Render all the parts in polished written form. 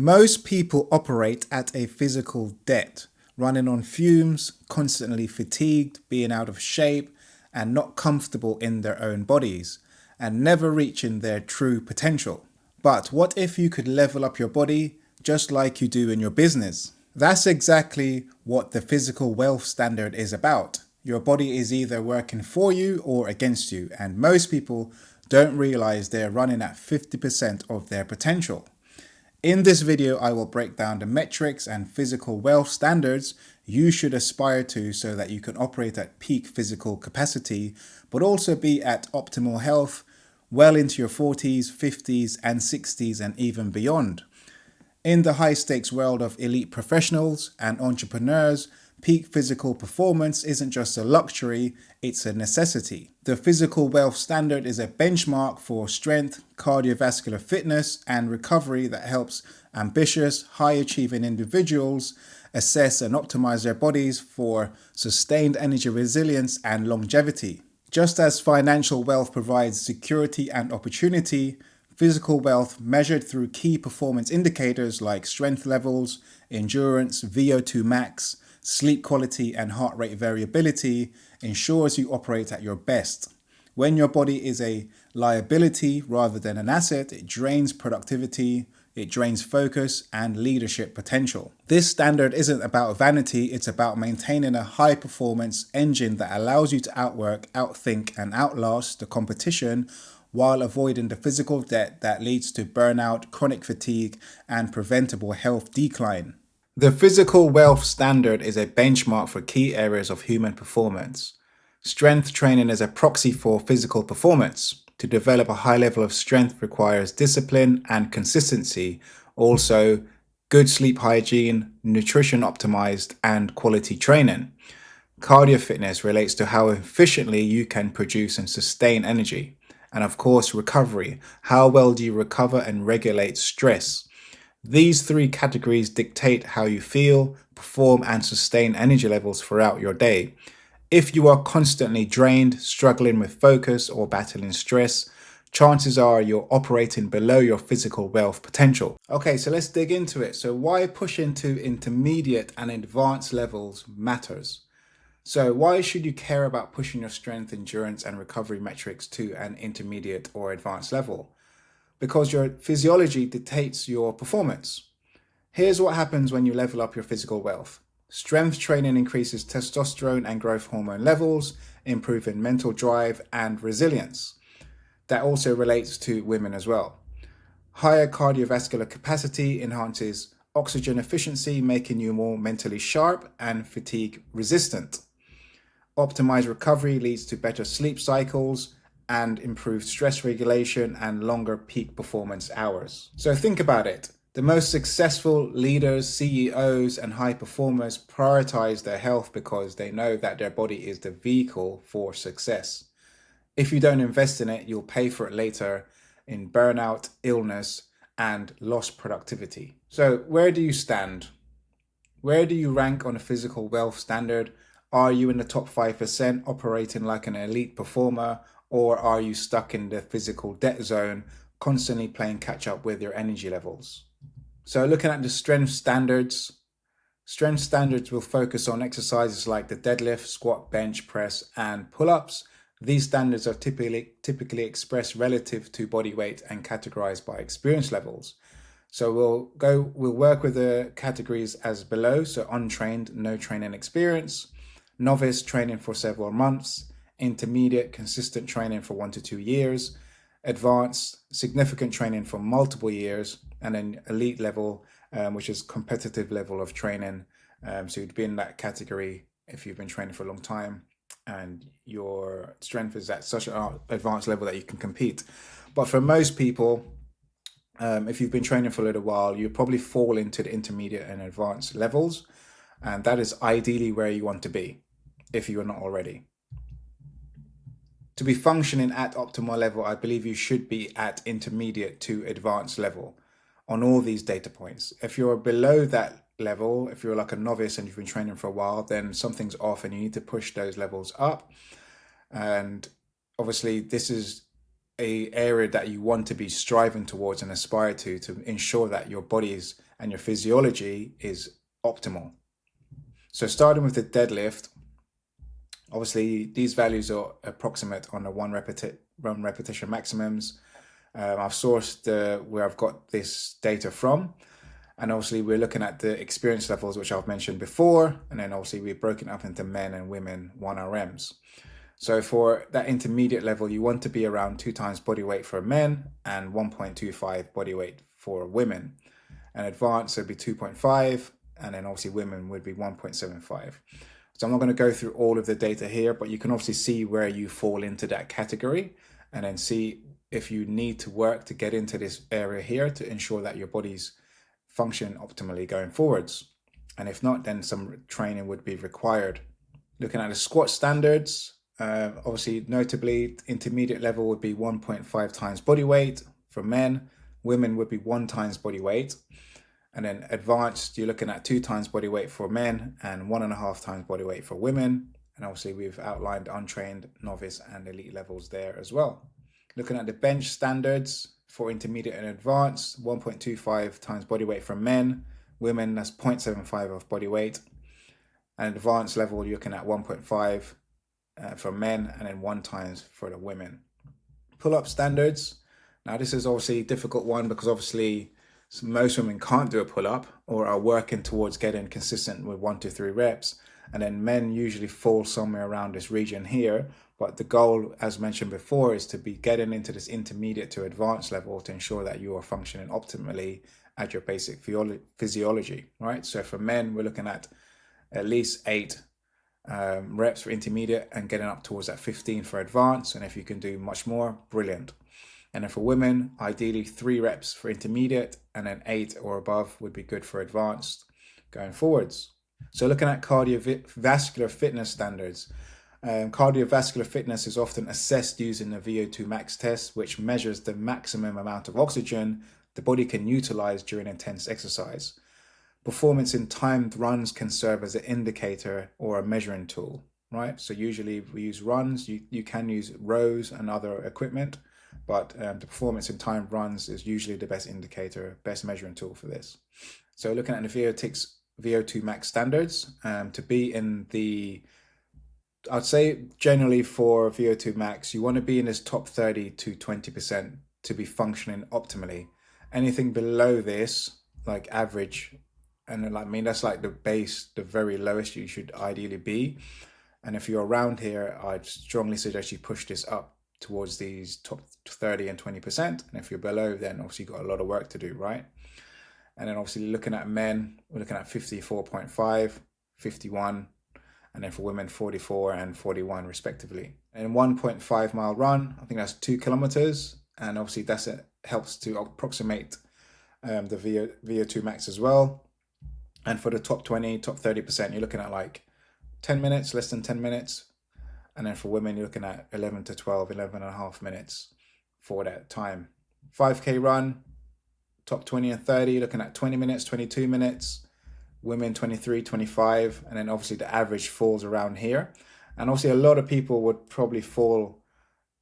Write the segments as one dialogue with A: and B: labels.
A: Most people operate at a physical debt, running on fumes, constantly fatigued, being out of shape, and not comfortable in their own bodies, and never reaching their true potential. But what if you could level up your body just like you do in your business? That's exactly what the physical wealth standard is about. Your body is either working for you or against you, and most people don't realize they're running at 50% of their potential. In this video, I will break down the metrics and physical wealth standards you should aspire to so that you can operate at peak physical capacity, but also be at optimal health well into your 40s, 50s, and 60s, and even beyond. In the high-stakes world of elite professionals and entrepreneurs, peak physical performance isn't just a luxury, it's a necessity. The physical wealth standard is a benchmark for strength, cardiovascular fitness, and recovery that helps ambitious, high-achieving individuals assess and optimize their bodies for sustained energy resilience and longevity. Just as financial wealth provides security and opportunity, physical wealth measured through key performance indicators like strength levels, endurance, VO2 max, sleep quality, and heart rate variability ensures you operate at your best. When your body is a liability rather than an asset, it drains productivity, it drains focus and leadership potential. This standard isn't about vanity, it's about maintaining a high performance engine that allows you to outwork, outthink, and outlast the competition while avoiding the physical debt that leads to burnout, chronic fatigue, and preventable health decline. The physical wealth standard is a benchmark for key areas of human performance. Strength training is a proxy for physical performance. To develop a high level of strength requires discipline and consistency. Also, good sleep hygiene, nutrition optimized, and quality training. Cardio fitness relates to how efficiently you can produce and sustain energy. And of course, recovery. How well do you recover and regulate stress? These three categories dictate how you feel, perform, and sustain energy levels throughout your day. If you are constantly drained, struggling with focus, or battling stress, chances are you're operating below your physical wealth potential. Okay, so let's dig into it. So why pushing to intermediate and advanced levels matters. So why should you care about pushing your strength, endurance, and recovery metrics to an intermediate or advanced level? Because your physiology dictates your performance. Here's what happens when you level up your physical wealth. Strength training increases testosterone and growth hormone levels, improving mental drive and resilience. That also relates to women as well. Higher cardiovascular capacity enhances oxygen efficiency, making you more mentally sharp and fatigue resistant. Optimized recovery leads to better sleep cycles and improved stress regulation and longer peak performance hours. So think about it. The most successful leaders, CEOs, and high performers prioritize their health because they know that their body is the vehicle for success. If you don't invest in it, you'll pay for it later in burnout, illness, and lost productivity. So where do you stand? Where do you rank on a physical wealth standard? Are you in the top 5% operating like an elite performer, or are you stuck in the physical debt zone, constantly playing catch up with your energy levels? So looking at the strength standards will focus on exercises like the deadlift, squat, bench press, and pull-ups. These standards are typically expressed relative to body weight and categorized by experience levels. So we'll work with the categories as below. So untrained, no training experience; novice, training for several months; intermediate, consistent training for 1 to 2 years; advanced, significant training for multiple years; and then elite level, which is competitive level of training. So you'd be in that category if you've been training for a long time and your strength is at such an advanced level that you can compete. But for most people, if you've been training for a little while, you probably fall into the intermediate and advanced levels. And that is ideally where you want to be if you are not already. To be functioning at optimal level, I believe you should be at intermediate to advanced level on all these data points. If you're below that level, if you're like a novice and you've been training for a while, then something's off and you need to push those levels up. And obviously this is a area that you want to be striving towards and aspire to ensure that your body is and your physiology is optimal. So starting with the deadlift, obviously these values are approximate on the one repetition maximums. I've sourced where I've got this data from. And obviously we're looking at the experience levels, which I've mentioned before. And then obviously we've broken up into men and women 1RMs. So for that intermediate level, you want to be around 2 times body weight for men and 1.25 body weight for women. And advanced would be 2.5, and then obviously women would be 1.75. So I'm not going to go through all of the data here, but you can obviously see where you fall into that category and then see if you need to work to get into this area here to ensure that your body's function optimally going forwards. And if not, then some training would be required. Looking at the squat standards, obviously notably intermediate level would be 1.5 times body weight for men. Women would be 1 times body weight. And then advanced, you're looking at 2 times body weight for men and 1.5 times body weight for women. And obviously we've outlined untrained, novice and elite levels there as well. Looking at the bench standards for intermediate and advanced, 1.25 times body weight for men. Women, that's 0.75 of body weight. And advanced level, you're looking at 1.5 for men and then 1 times for the women. Pull-up standards. Now this is obviously a difficult one because obviously most women can't do a pull-up or are working towards getting consistent with 1 to 3 reps. And then men usually fall somewhere around this region here. But the goal, as mentioned before, is to be getting into this intermediate to advanced level to ensure that you are functioning optimally at your basic physiology, right? So for men, we're looking at least 8 reps for intermediate and getting up towards that 15 for advanced. And if you can do much more, brilliant. And then for women, ideally 3 reps for intermediate and then 8 or above would be good for advanced going forwards. So looking at cardiovascular fitness standards, cardiovascular fitness is often assessed using the VO2 max test, which measures the maximum amount of oxygen the body can utilize during intense exercise. Performance in timed runs can serve as an indicator or a measuring tool, right? So usually we use runs, you can use rows and other equipment, but the performance in timed runs is usually the best indicator, best measuring tool for this. So looking at the VO2 max standards, to be in the, I'd say generally for VO2 max, you want to be in this top 30 to 20% to be functioning optimally. Anything below this, like average, and I mean, that's like the base, the very lowest you should ideally be. And if you're around here, I'd strongly suggest you push this up towards these top 30 and 20%. And if you're below, then obviously you've got a lot of work to do, right? And then obviously looking at men, we're looking at 54.5, 51, and then for women, 44 and 41 respectively. And 1.5 mile run, I think that's 2 kilometers. And obviously helps to approximate the VO2 max as well. And for the top 20, top 30%, you're looking at like 10 minutes, less than 10 minutes. And then for women, you're looking at 11 to 12, 11 and a half minutes for that time. 5K run, top 20 and 30, looking at 20 minutes, 22 minutes. Women 23, 25. And then obviously the average falls around here. And obviously a lot of people would probably fall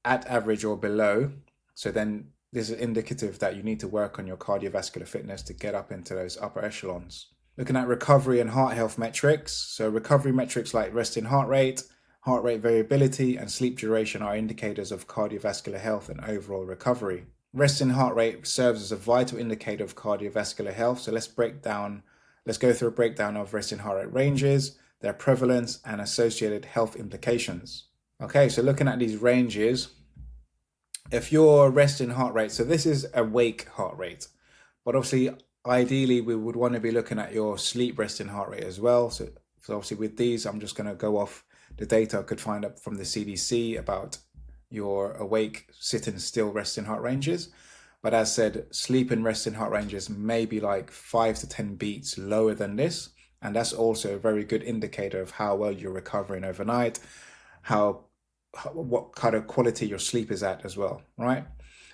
A: at average or below. So then this is indicative that you need to work on your cardiovascular fitness to get up into those upper echelons. Looking at recovery and heart health metrics. So recovery metrics like resting heart rate variability, and sleep duration are indicators of cardiovascular health and overall recovery. Resting heart rate serves as a vital indicator of cardiovascular health. So let's go through a breakdown of resting heart rate ranges, their prevalence, and associated health implications. Okay, so looking at these ranges, if your resting heart rate, so this is awake heart rate, but obviously ideally we would want to be looking at your sleep resting heart rate as well. So obviously with these, I'm just going to go off the data I could find up from the CDC about your awake, sitting still resting heart ranges. But as said, sleep and resting heart ranges may be like 5 to 10 beats lower than this. And that's also a very good indicator of how well you're recovering overnight, what kind of quality your sleep is at as well, right?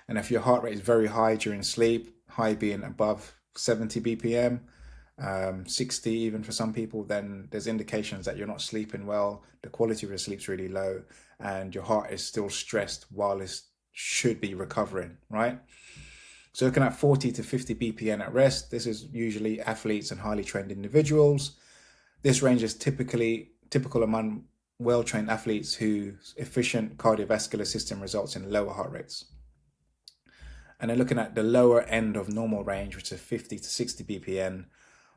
A: And if your heart rate is very high during sleep, high being above 70 BPM, 60 even for some people, then there's indications that you're not sleeping well, the quality of your sleep's really low, and your heart is still stressed while it should be recovering, right? So looking at 40 to 50 BPM at rest, this is usually athletes and highly trained individuals. This range is typical among well-trained athletes whose efficient cardiovascular system results in lower heart rates. And then looking at the lower end of normal range, which is 50 to 60 BPM,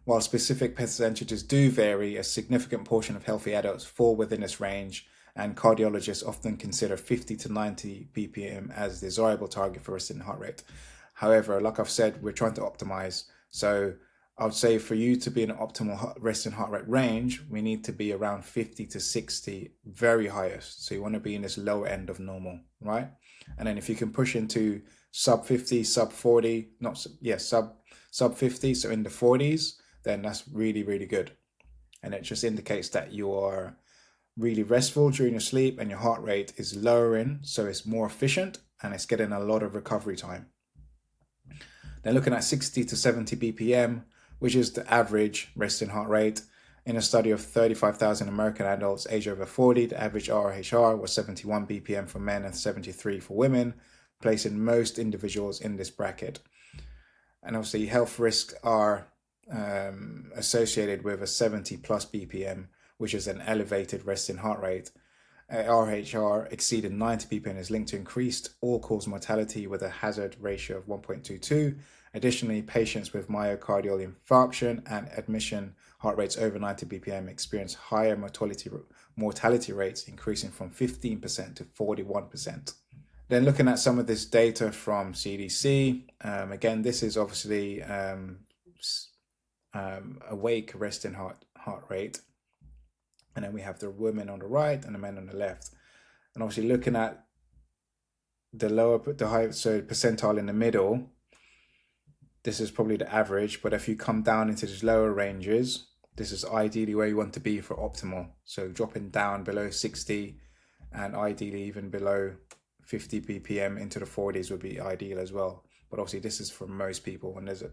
A: while specific percentages do vary, a significant portion of healthy adults fall within this range, and cardiologists often consider 50 to 90 BPM as a desirable target for resting heart rate. However, like I've said, we're trying to optimize. So I would say for you to be in an optimal resting heart rate range, we need to be around 50 to 60, very highest. So you want to be in this lower end of normal, right? And then if you can push into sub 50, sub 40, sub 50, so in the 40s, then that's really, really good. And it just indicates that you are really restful during your sleep and your heart rate is lowering, so it's more efficient and it's getting a lot of recovery time. Then looking at 60 to 70 BPM, which is the average resting heart rate. In a study of 35,000 American adults aged over 40, the average RHR was 71 BPM for men and 73 for women, placing most individuals in this bracket. And obviously health risks are associated with a 70 plus BPM, which is an elevated resting heart rate. RHR exceeding 90 BPM is linked to increased all-cause mortality with a hazard ratio of 1.22. Additionally, patients with myocardial infarction and admission heart rates over 90 BPM experience higher mortality rates, increasing from 15% to 41%. Then looking at some of this data from CDC, again, this is obviously awake resting heart rate. And then we have the women on the right and the men on the left. And obviously looking at the high, so percentile in the middle, this is probably the average, but if you come down into these lower ranges, this is ideally where you want to be for optimal. So dropping down below 60 and ideally even below 50 BPM into the 40s would be ideal as well. But obviously this is for most people, and there's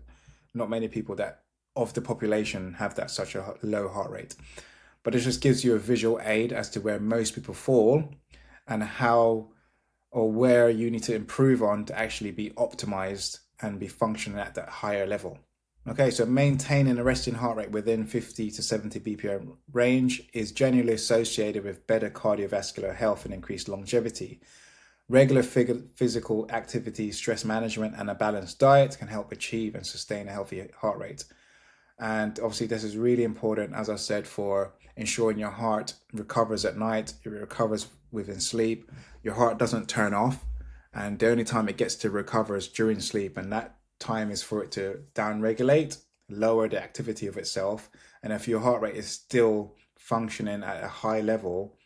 A: not many people that of the population have that such a low heart rate. But it just gives you a visual aid as to where most people fall and how or where you need to improve on to actually be optimized and be functioning at that higher level. Okay, so maintaining a resting heart rate within 50 to 70 BPM range is generally associated with better cardiovascular health and increased longevity. Regular physical activity, stress management, and a balanced diet can help achieve and sustain a healthy heart rate. And obviously this is really important, as I said, for ensuring your heart recovers at night, it recovers within sleep, your heart doesn't turn off, and the only time it gets to recover is during sleep, and that time is for it to downregulate, lower the activity of itself. And if your heart rate is still functioning at a high level,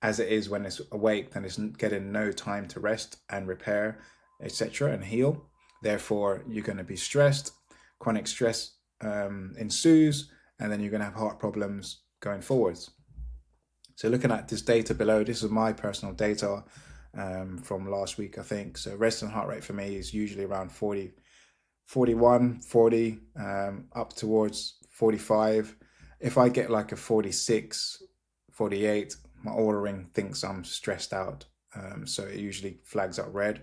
A: as it is when it's awake, then it's getting no time to rest and repair, etc., and heal. Therefore, you're going to be stressed, chronic stress ensues, and then you're going to have heart problems going forwards. So looking at this data below, this is my personal data from last week, I think. So resting heart rate for me is usually around 40, 41, 40, up towards 45. If I get like a 46, 48, my Oura ring thinks I'm stressed out. So it usually flags up red.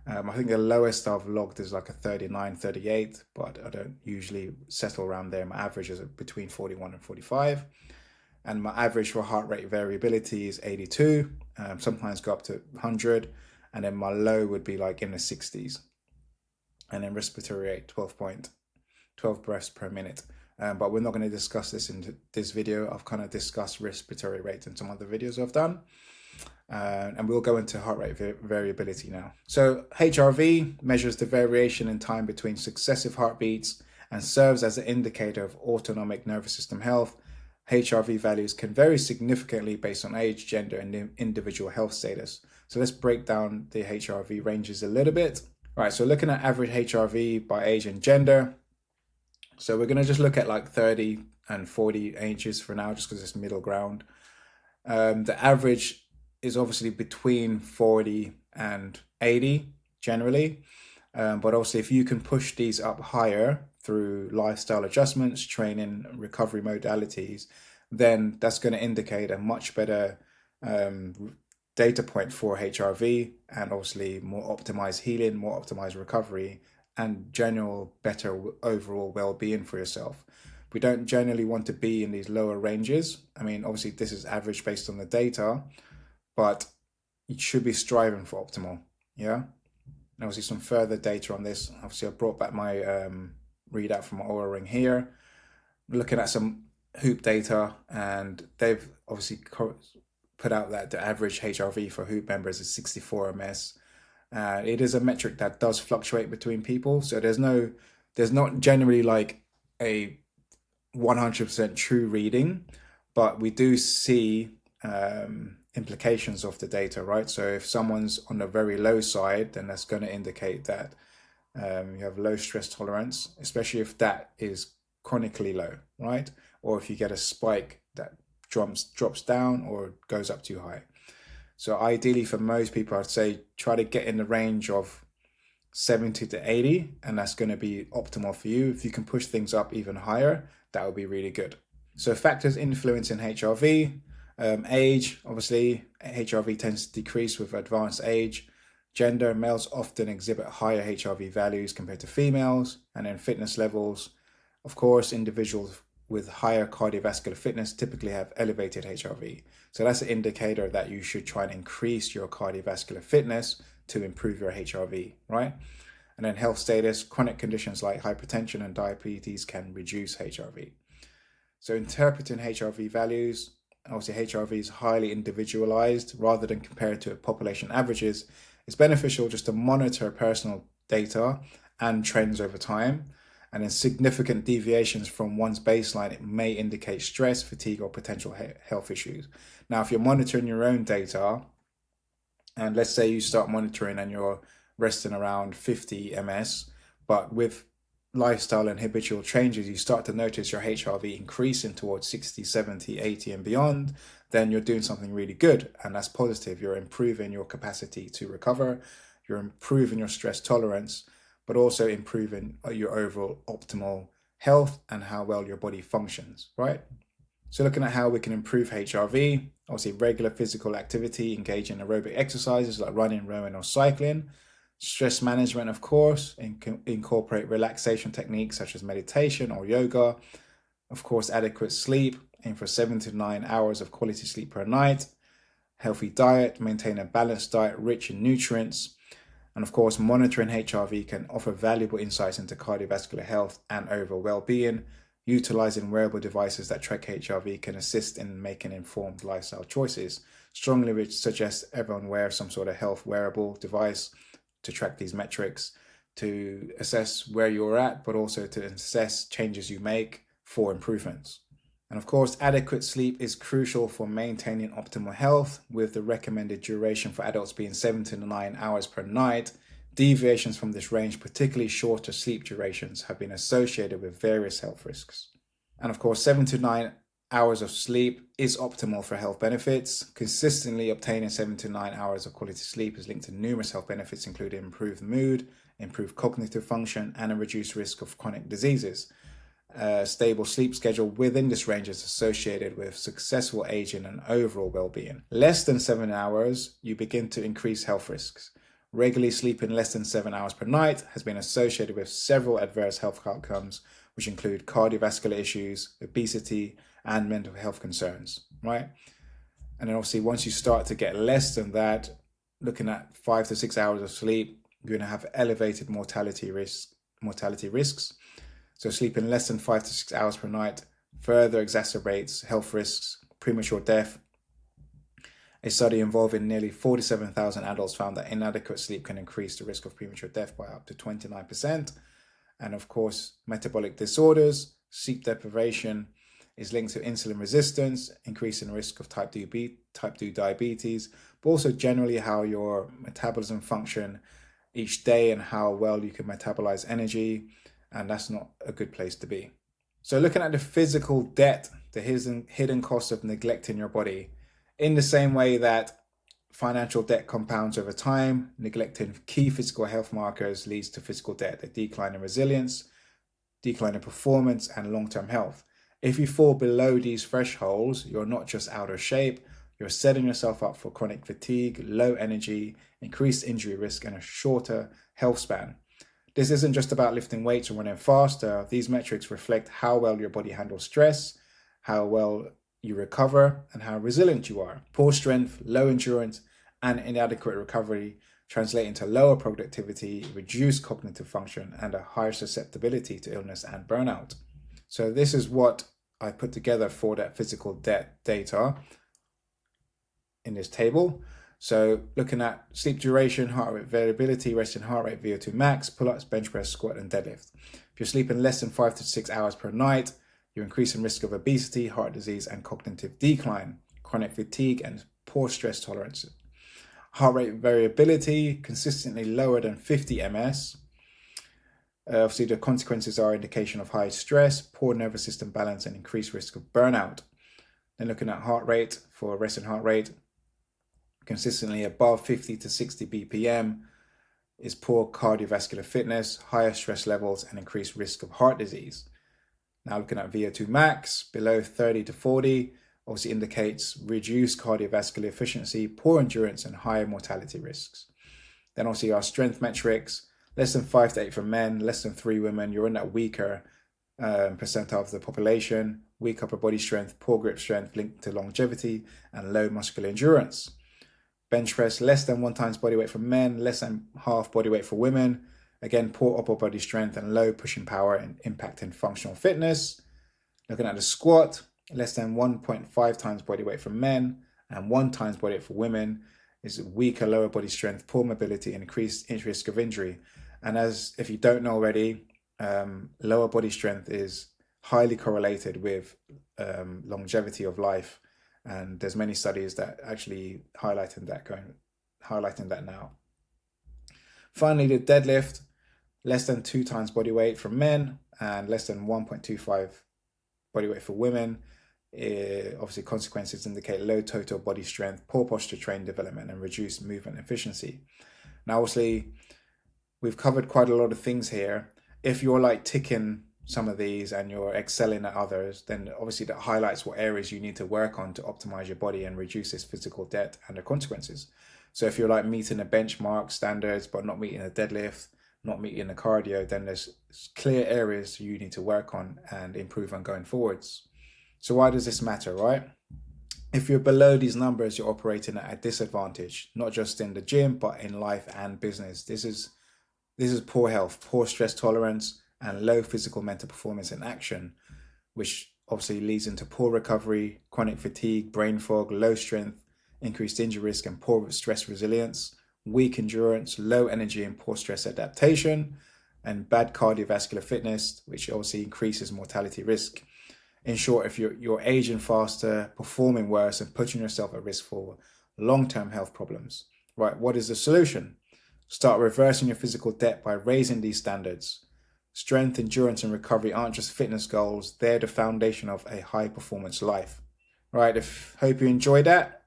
A: I think the lowest I've logged is like a 39, 38, but I don't usually settle around there. My average is between 41 and 45. And my average for heart rate variability is 82, sometimes go up to 100. And then my low would be like in the 60s. And then respiratory rate, 12 breaths per minute. But we're not going to discuss this in this video. I've kind of discussed respiratory rate in some other videos I've done. And we'll go into heart rate variability now. So HRV measures the variation in time between successive heartbeats and serves as an indicator of autonomic nervous system health. HRV values can vary significantly based on age, gender, and individual health status. So let's break down the HRV ranges a little bit. All right, so looking at average HRV by age and gender. So we're going to just look at like 30 and 40 ages for now, just because it's middle ground. The average is obviously between 40 and 80 generally. But also if you can push these up higher through lifestyle adjustments, training, recovery modalities, then that's going to indicate a much better data point for HRV and obviously more optimized healing, more optimized recovery, and general better overall well-being for yourself. We don't generally want to be in these lower ranges. I mean, obviously this is average based on the data, but you should be striving for optimal. Yeah. And obviously some further data on this. Obviously I brought back my readout from my Oura Ring here, looking at some Hoop data, and they've obviously put out that the average HRV for Hoop members is 64 ms. It is a metric that does fluctuate between people, so there's not generally like a 100% true reading, but we do see implications of the data, right? So if someone's on the very low side, then that's going to indicate that you have low stress tolerance, especially if that is chronically low, right? Or if you get a spike that drops down or goes up too high. So ideally for most people, I'd say try to get in the range of 70 to 80, and that's going to be optimal for you. If you can push things up even higher, that would be really good. So factors influencing HRV, age, obviously HRV tends to decrease with advanced age. Gender, males often exhibit higher HRV values compared to females, and then fitness levels. Of course, individuals with higher cardiovascular fitness typically have elevated HRV. So that's an indicator that you should try and increase your cardiovascular fitness to improve your HRV, right? And then health status, chronic conditions like hypertension and diabetes can reduce HRV. So interpreting HRV values, obviously HRV is highly individualized rather than compared to population averages. It's beneficial just to monitor personal data and trends over time. And in significant deviations from one's baseline, it may indicate stress, fatigue, or potential health issues. Now, if you're monitoring your own data, and let's say you start monitoring and you're resting around 50 ms, but with lifestyle and habitual changes, you start to notice your HRV increasing towards 60, 70, 80 and beyond, then you're doing something really good. And that's positive. You're improving your capacity to recover. You're improving your stress tolerance, but also improving your overall optimal health and how well your body functions, right? So looking at how we can improve HRV, obviously regular physical activity, engage in aerobic exercises like running, rowing, or cycling. Stress management, of course, incorporate relaxation techniques such as meditation or yoga. Of course, adequate sleep, aim for 7 to 9 hours of quality sleep per night. Healthy diet, maintain a balanced diet rich in nutrients. And of course, monitoring HRV can offer valuable insights into cardiovascular health and overall well-being. Utilizing wearable devices that track HRV can assist in making informed lifestyle choices. Strongly suggest everyone wear some sort of health wearable device to track these metrics, to assess where you're at, but also to assess changes you make for improvements. And of course, adequate sleep is crucial for maintaining optimal health, with the recommended duration for adults being 7 to 9 hours per night. Deviations from this range, particularly shorter sleep durations, have been associated with various health risks. And of course, 7 to 9 hours of sleep is optimal for health benefits. Consistently obtaining 7 to 9 hours of quality sleep is linked to numerous health benefits, including improved mood, improved cognitive function, and a reduced risk of chronic diseases. A stable sleep schedule within this range is associated with successful aging and overall well-being. Less than 7 hours, you begin to increase health risks. Regularly sleeping less than 7 hours per night has been associated with several adverse health outcomes, which include cardiovascular issues, obesity, and mental health concerns, right? And then obviously once you start to get less than that, looking at 5 to 6 hours of sleep, you're going to have elevated mortality risks. So sleeping less than 5 to 6 hours per night further exacerbates health risks, premature death. A study involving nearly 47,000 adults found that inadequate sleep can increase the risk of premature death by up to 29%. And of course, metabolic disorders, sleep deprivation is linked to insulin resistance, increasing risk of type 2 diabetes, but also generally how your metabolism function each day and how well you can metabolize energy. And that's not a good place to be. So looking at the physical debt, the hidden cost of neglecting your body, in the same way that financial debt compounds over time, neglecting key physical health markers leads to physical debt, a decline in resilience, decline in performance, and long-term health. If you fall below these thresholds, you're not just out of shape, you're setting yourself up for chronic fatigue, low energy, increased injury risk, and a shorter health span. This isn't just about lifting weights or running faster. These metrics reflect how well your body handles stress, how well you recover, and how resilient you are. Poor strength, low endurance, and inadequate recovery translate into lower productivity, reduced cognitive function, and a higher susceptibility to illness and burnout. So this is what I put together for that physical data in this table. So looking at sleep duration, heart rate variability, resting heart rate, VO2 max, pull-ups, bench press, squat, and deadlift. If you're sleeping less than 5 to 6 hours per night, you're increasing risk of obesity, heart disease, and cognitive decline, chronic fatigue, and poor stress tolerance. Heart rate variability, consistently lower than 50 ms. Obviously, the consequences are indication of high stress, poor nervous system balance, and increased risk of burnout. Then looking at heart rate, for resting heart rate, consistently above 50 to 60 BPM is poor cardiovascular fitness, higher stress levels, and increased risk of heart disease. Now looking at VO2 max, below 30 to 40, obviously indicates reduced cardiovascular efficiency, poor endurance, and higher mortality risks. Then obviously our strength metrics, less than 5 to 8 for men, less than 3 women, you're in that weaker percentile of the population, weak upper body strength, poor grip strength linked to longevity, and low muscular endurance. Bench press, less than 1 times body weight for men, less than half body weight for women. Again, poor upper body strength and low pushing power and impacting functional fitness. Looking at the squat, less than 1.5 times body weight for men and 1 times body weight for women is weaker lower body strength, poor mobility, and increased risk of injury. And as if you don't know already, lower body strength is highly correlated with longevity of life. And there's many studies that actually highlighting that now. Finally, the deadlift, less than 2 times body weight for men and less than 1.25 body weight for women. Obviously, consequences indicate low total body strength, poor posture training development, and reduced movement efficiency. Now, obviously, we've covered quite a lot of things here. If you're like ticking some of these and you're excelling at others, then obviously that highlights what areas you need to work on to optimize your body and reduce this physical debt and the consequences. So if you're like meeting the benchmark standards but not meeting a deadlift, not meeting the cardio, then there's clear areas you need to work on and improve on going forwards. So why does this matter, right? If you're below these numbers, you're operating at a disadvantage, not just in the gym, but in life and business. This is poor health, poor stress tolerance, and low physical mental performance in action, which obviously leads into poor recovery, chronic fatigue, brain fog, low strength, increased injury risk, and poor stress resilience, weak endurance, low energy, and poor stress adaptation, and bad cardiovascular fitness, which obviously increases mortality risk. In short, if you're aging faster, performing worse, and putting yourself at risk for long-term health problems, right? What is the solution? Start reversing your physical debt by raising these standards. Strength, endurance, and recovery aren't just fitness goals. They're the foundation of a high-performance life. Right, hope you enjoyed that.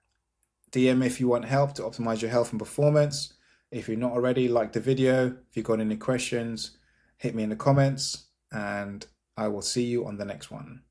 A: DM if you want help to optimize your health and performance. If you're not already, like the video. If you've got any questions, hit me in the comments, and I will see you on the next one.